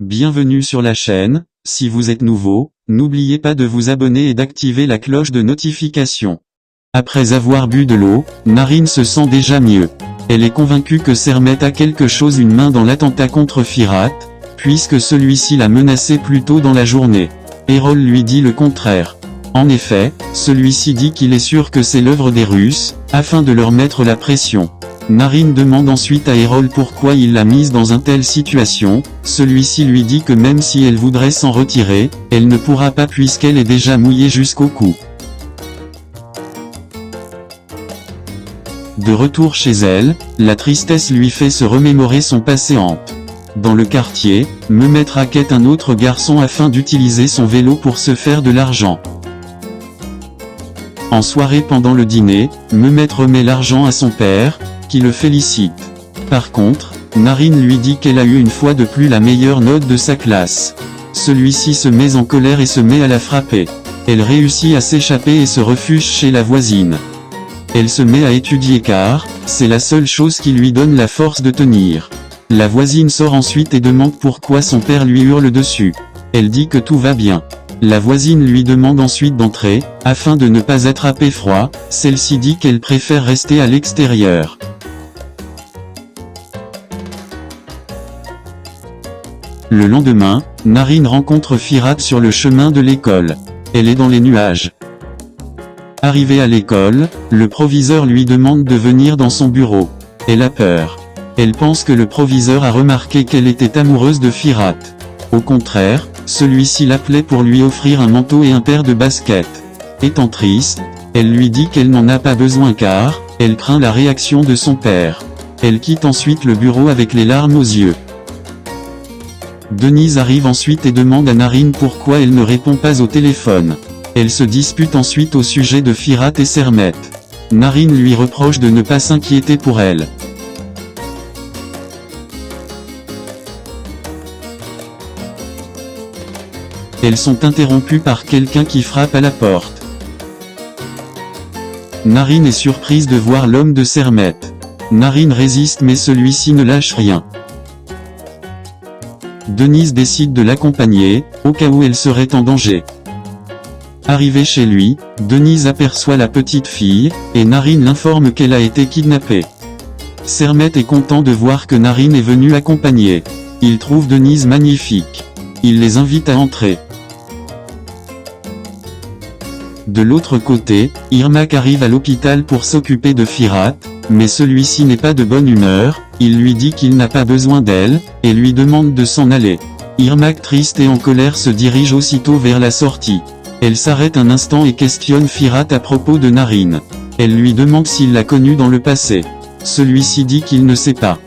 Bienvenue sur la chaîne. Si vous êtes nouveau, n'oubliez pas de vous abonner et d'activer la cloche de notification. Après avoir bu de l'eau, Narine se sent déjà mieux. Elle est convaincue que Sermet a quelque chose une main dans l'attentat contre Firat, puisque celui-ci l'a menacé plus tôt dans la journée. Erol lui dit le contraire. En effet, celui-ci dit qu'il est sûr que c'est l'œuvre des Russes, afin de leur mettre la pression. Narine demande ensuite à Erol pourquoi il l'a mise dans une telle situation. Celui-ci lui dit que même si elle voudrait s'en retirer, elle ne pourra pas puisqu'elle est déjà mouillée jusqu'au cou. De retour chez elle, la tristesse lui fait se remémorer son passé hante. Dans le quartier, Mehmet raquette un autre garçon afin d'utiliser son vélo pour se faire de l'argent. En soirée pendant le dîner, Mehmet remet l'argent à son père, qui le félicite. Par contre, Narine lui dit qu'elle a eu une fois de plus la meilleure note de sa classe. Celui-ci se met en colère et se met à la frapper. Elle réussit à s'échapper et se refuge chez la voisine. Elle se met à étudier car, c'est la seule chose qui lui donne la force de tenir. La voisine sort ensuite et demande pourquoi son père lui hurle dessus. Elle dit que tout va bien. La voisine lui demande ensuite d'entrer, afin de ne pas attraper froid. Celle-ci dit qu'elle préfère rester à l'extérieur. Le lendemain, Narine rencontre Firat sur le chemin de l'école. Elle est dans les nuages. Arrivée à l'école, le proviseur lui demande de venir dans son bureau. Elle a peur. Elle pense que le proviseur a remarqué qu'elle était amoureuse de Firat. Au contraire, celui-ci l'appelait pour lui offrir un manteau et un paire de baskets. Étant triste, elle lui dit qu'elle n'en a pas besoin car, elle craint la réaction de son père. Elle quitte ensuite le bureau avec les larmes aux yeux. Denise arrive ensuite et demande à Narine pourquoi elle ne répond pas au téléphone. Elle se dispute ensuite au sujet de Firat et Sermet. Narine lui reproche de ne pas s'inquiéter pour elle. Elles sont interrompues par quelqu'un qui frappe à la porte. Narine est surprise de voir l'homme de Sermet. Narine résiste mais celui-ci ne lâche rien. Denise décide de l'accompagner, au cas où elle serait en danger. Arrivée chez lui, Denise aperçoit la petite fille, et Narine l'informe qu'elle a été kidnappée. Sermet est content de voir que Narine est venue accompagner. Il trouve Denise magnifique. Il les invite à entrer. De l'autre côté, Irmak arrive à l'hôpital pour s'occuper de Firat, mais celui-ci n'est pas de bonne humeur. Il lui dit qu'il n'a pas besoin d'elle, et lui demande de s'en aller. Irmak, triste et en colère, se dirige aussitôt vers la sortie. Elle s'arrête un instant et questionne Firat à propos de Narine. Elle lui demande s'il l'a connue dans le passé. Celui-ci dit qu'il ne sait pas.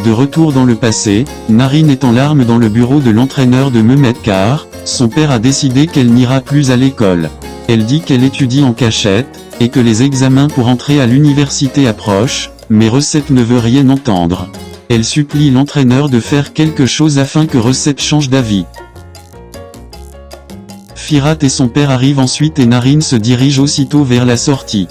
De retour dans le passé, Narine est en larmes dans le bureau de l'entraîneur de Mehmet car, son père a décidé qu'elle n'ira plus à l'école. Elle dit qu'elle étudie en cachette, et que les examens pour entrer à l'université approchent, mais Recep ne veut rien entendre. Elle supplie l'entraîneur de faire quelque chose afin que Recep change d'avis. Firat et son père arrivent ensuite et Narine se dirige aussitôt vers la sortie.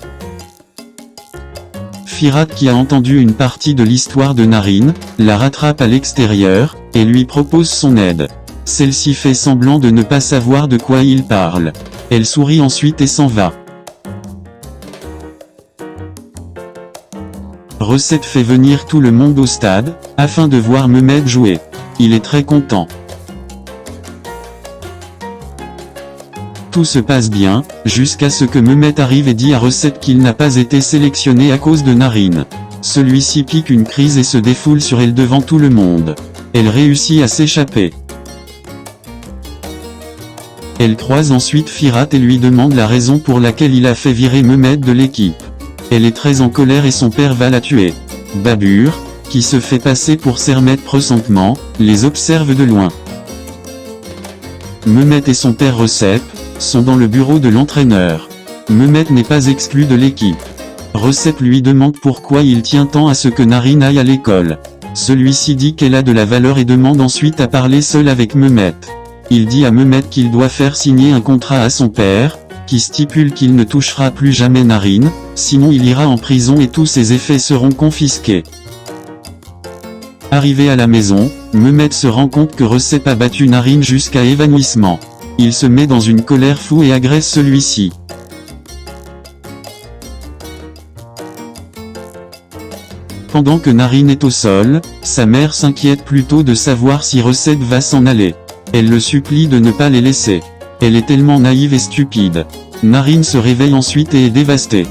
Firat, qui a entendu une partie de l'histoire de Narine, la rattrape à l'extérieur, et lui propose son aide. Celle-ci fait semblant de ne pas savoir de quoi il parle. Elle sourit ensuite et s'en va. Recep fait venir tout le monde au stade, afin de voir Mehmet jouer. Il est très content. Tout se passe bien, jusqu'à ce que Mehmet arrive et dit à Recep qu'il n'a pas été sélectionné à cause de Narine. Celui-ci pique une crise et se défoule sur elle devant tout le monde. Elle réussit à s'échapper. Elle croise ensuite Firat et lui demande la raison pour laquelle il a fait virer Mehmet de l'équipe. Elle est très en colère et son père va la tuer. Babur, qui se fait passer pour Sermet pressentement, les observe de loin. Mehmet et son père Recep sont dans le bureau de l'entraîneur. Mehmet n'est pas exclu de l'équipe. Recep lui demande pourquoi il tient tant à ce que Narine aille à l'école. Celui-ci dit qu'elle a de la valeur et demande ensuite à parler seul avec Mehmet. Il dit à Mehmet qu'il doit faire signer un contrat à son père, qui stipule qu'il ne touchera plus jamais Narine, sinon il ira en prison et tous ses effets seront confisqués. Arrivé à la maison, Mehmet se rend compte que Recep a battu Narine jusqu'à évanouissement. Il se met dans une colère fou et agresse celui-ci. Pendant que Narine est au sol, sa mère s'inquiète plutôt de savoir si Recep va s'en aller. Elle le supplie de ne pas les laisser. Elle est tellement naïve et stupide. Narine se réveille ensuite et est dévastée.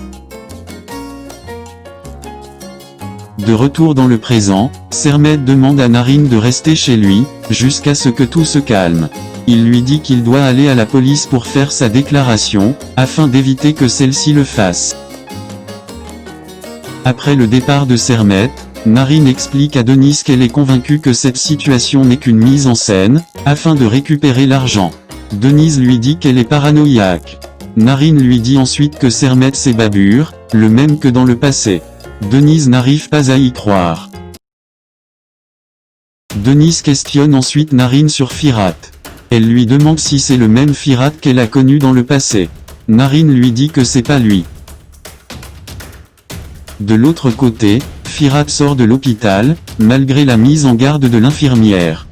De retour dans le présent, Sermet demande à Narine de rester chez lui, jusqu'à ce que tout se calme. Il lui dit qu'il doit aller à la police pour faire sa déclaration, afin d'éviter que celle-ci le fasse. Après le départ de Sermet, Narine explique à Denise qu'elle est convaincue que cette situation n'est qu'une mise en scène, afin de récupérer l'argent. Denise lui dit qu'elle est paranoïaque. Narine lui dit ensuite que Sermet c'est Babur, le même que dans le passé. Denise n'arrive pas à y croire. Denise questionne ensuite Narine sur Firat. Elle lui demande si c'est le même Firat qu'elle a connu dans le passé. Narine lui dit que c'est pas lui. De l'autre côté, Firat sort de l'hôpital, malgré la mise en garde de l'infirmière.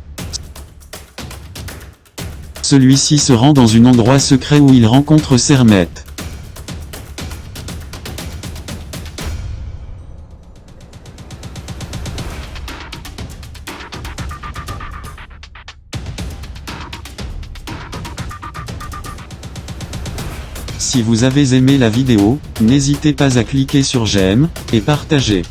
Celui-ci se rend dans un endroit secret où il rencontre Sermet. Si vous avez aimé la vidéo, n'hésitez pas à cliquer sur j'aime, et partager.